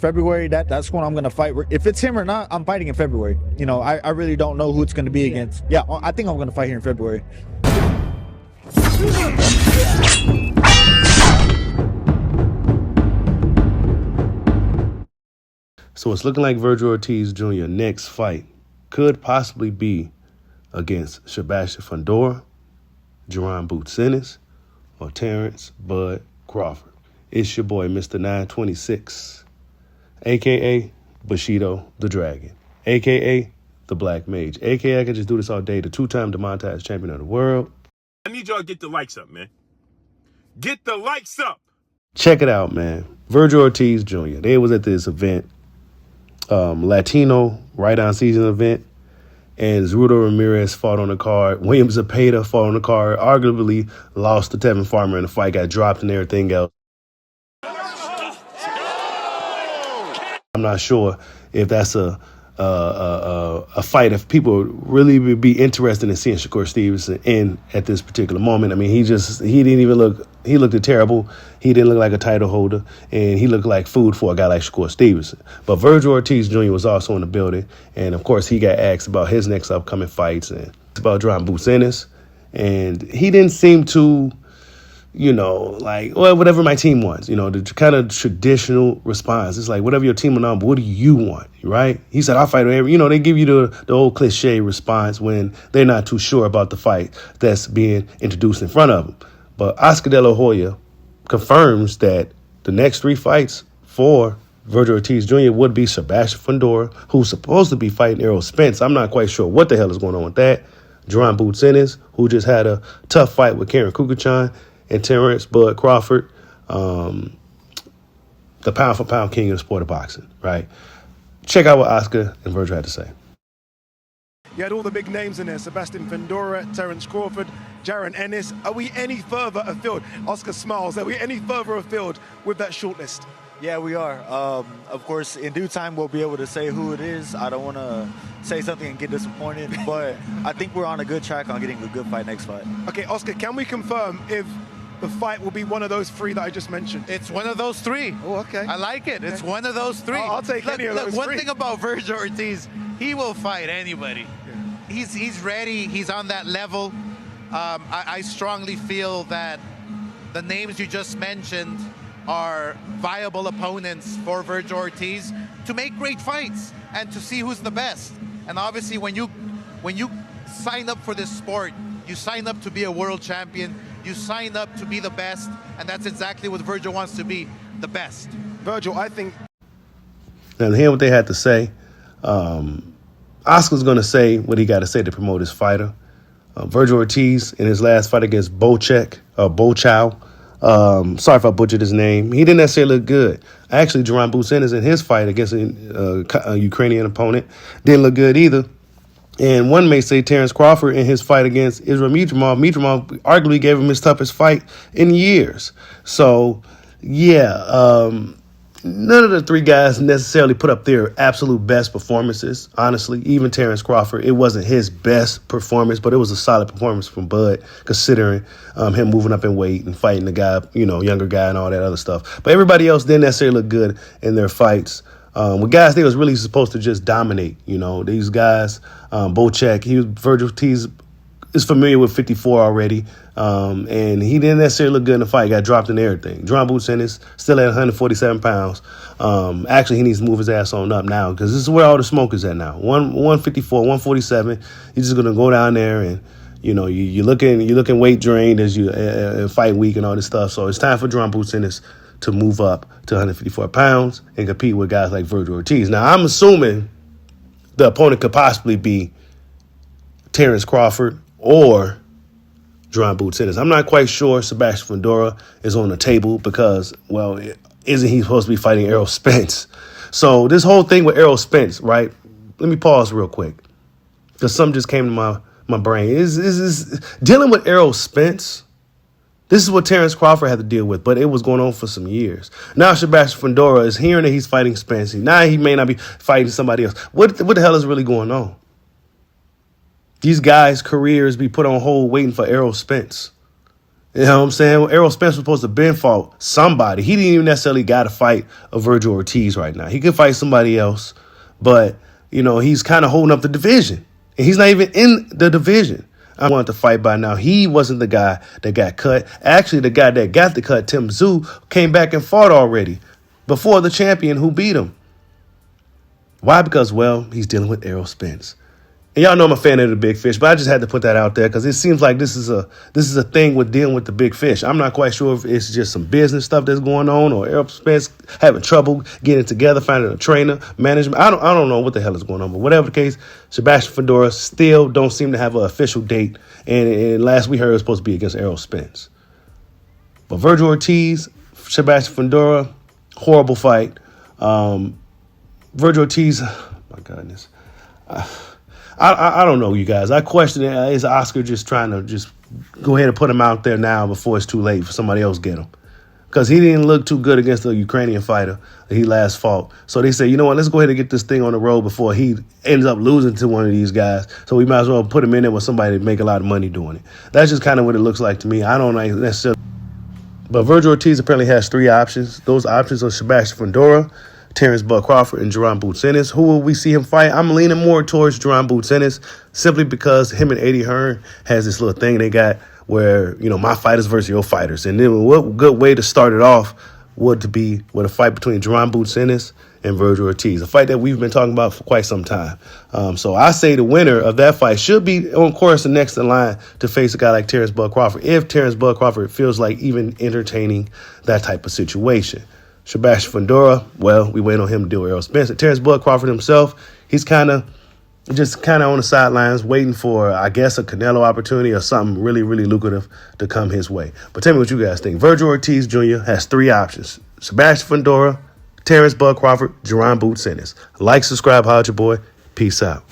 February, that's when I'm gonna fight. If it's him or not, I'm fighting in February. You know, I really don't know who it's gonna be against. Yeah, I think I'm gonna fight here in February. So it's looking like Vergil Ortiz Jr. next fight could possibly be against Sebastian Fundora, Jaron Ennis, or Terence Bud Crawford. It's your boy, Mr. 926, a.k.a. Bushido the Dragon, a.k.a. the Black Mage, a.k.a. I could just do this all day, the two-time demonetized champion of the world. I need y'all to get the likes up, man. Get the likes up. Check it out, man. Vergil Ortiz Jr. They was at this event, Latino Right-On Season event, and Zrudo Ramirez fought on the card. William Zepeda fought on the card, arguably lost to Tevin Farmer in the fight, got dropped and everything else. I'm not sure if that's a fight if people really would be interested in seeing Shakur Stevenson in at this particular moment. I mean, he looked terrible. He didn't look like a title holder, and he looked like food for a guy like Shakur Stevenson. But Vergil Ortiz Jr. was also in the building, and of course he got asked about his next upcoming fights and about Jaron Ennis, and he didn't seem to, like, well, whatever my team wants, the kind of traditional response. It's like, whatever your team wants, but what do you want, right? He said, I'll fight whatever. They give you the old cliche response when they're not too sure about the fight that's being introduced in front of them. But Oscar De La Hoya confirms that the next 3 fights for Vergil Ortiz Jr. would be Sebastian Fundora, who's supposed to be fighting Errol Spence. I'm not quite sure what the hell is going on with that. Jaron Ennis, who just had a tough fight with Karen Kukuchan, and Terence Bud Crawford, the pound-for-pound king of the sport of boxing, right? Check out what Oscar and Vergil had to say. You had all the big names in there: Sebastian Fundora, Terence Crawford, Jaron Ennis. Are we any further afield? Oscar smiles. Are we any further afield with that shortlist? Yeah, we are. Of course, in due time, we'll be able to say who it is. I don't want to say something and get disappointed, but I think we're on a good track on getting a good fight next fight. Okay, Oscar, can we confirm if the fight will be one of those 3 that I just mentioned? It's one of those 3. Oh, okay. I like it. It's one of those 3. I'll take any of those 3. One thing about Vergil Ortiz, he will fight anybody. Yeah. He's ready. He's on that level. I strongly feel that the names you just mentioned are viable opponents for Vergil Ortiz to make great fights and to see who's the best. And obviously, when you sign up for this sport, you sign up to be a world champion. You sign up to be the best, and that's exactly what Vergil wants to be, the best. Vergil, I think. Now, hear what they had to say. Oscar's going to say what he got to say to promote his fighter. Vergil Ortiz, in his last fight against Bochow, sorry if I butchered his name, he didn't necessarily look good. Actually, Jaron Ennis in his fight against a Ukrainian opponent didn't look good either. And one may say Terence Crawford in his fight against Israel Mitromov arguably gave him his toughest fight in years. So, yeah, none of the 3 guys necessarily put up their absolute best performances, honestly. Even Terence Crawford, it wasn't his best performance, but it was a solid performance from Bud, considering him moving up in weight and fighting the guy, younger guy and all that other stuff. But everybody else didn't necessarily look good in their fights. With guys, they was really supposed to just dominate. These guys, Bochow, Vergil Ortiz is familiar with 54 already, and he didn't necessarily look good in the fight. He got dropped in everything. Jaron Ennis still at 147 pounds. Actually, he needs to move his ass on up now, because this is where all the smoke is at now. 154, 147. He's just gonna go down there and. You're looking weight drained as you fight week and all this stuff. So it's time for Jaron Ennis to move up to 154 pounds and compete with guys like Vergil Ortiz. Now, I'm assuming the opponent could possibly be Terence Crawford or Jaron Ennis. I'm not quite sure Sebastian Fundora is on the table because, well, isn't he supposed to be fighting Errol Spence? So this whole thing with Errol Spence, right? Let me pause real quick because something just came to my brain. Is dealing with Errol Spence. This is what Terence Crawford had to deal with, but it was going on for some years. Now Sebastian Fundora is hearing that he's fighting Spence. Now he may not be fighting somebody else. What the hell is really going on? These guys' careers be put on hold waiting for Errol Spence. You know what I'm saying? Errol Spence was supposed to been fought somebody. He didn't even necessarily got to fight a Vergil Ortiz right now. He could fight somebody else, but, you know, he's kind of holding up the division. And he's not even in the division. I wanted to fight by now. He wasn't the guy that got cut. Actually, the guy that got the cut, Tim Tszyu, came back and fought already before the champion who beat him. Why? Because, well, he's dealing with Errol Spence. And y'all know I'm a fan of the big fish, but I just had to put that out there because it seems like this is a thing with dealing with the big fish. I'm not quite sure if it's just some business stuff that's going on or Errol Spence having trouble getting together, finding a trainer, management. I don't know what the hell is going on, but whatever the case, Sebastian Fundora still don't seem to have an official date. And last we heard it was supposed to be against Errol Spence. But Vergil Ortiz, Sebastian Fundora, horrible fight. Vergil Ortiz, my goodness. I don't know, you guys. I question it. Is Oscar just trying to just go ahead and put him out there now before it's too late for somebody else to get him? Because he didn't look too good against the Ukrainian fighter that he last fought. So they say, you know what, let's go ahead and get this thing on the road before he ends up losing to one of these guys. So we might as well put him in there with somebody to make a lot of money doing it. That's just kind of what it looks like to me. I don't necessarily. But Vergil Ortiz apparently has 3 options. Those options are Sebastian Fundora, Terence Crawford, and Jaron Ennis. Who will we see him fight? I'm leaning more towards Jaron Ennis simply because him and Eddie Hearn has this little thing they got where, you know, my fighters versus your fighters. And then what good way to start it off would be with a fight between Jaron Ennis and Vergil Ortiz, a fight that we've been talking about for quite some time. So I say the winner of that fight should be on course the next in line to face a guy like Terence Crawford, if Terence Crawford feels like even entertaining that type of situation. Sebastian Fundora, well, we wait on him to deal with Errol Spence. Terence Crawford himself, he's kind of on the sidelines waiting for, I guess, a Canelo opportunity or something really, really lucrative to come his way. But tell me what you guys think. Vergil Ortiz Jr. has 3 options. Sebastian Fundora, Terence Crawford, Jaron Ennis. Like, subscribe, holla at your boy. Peace out.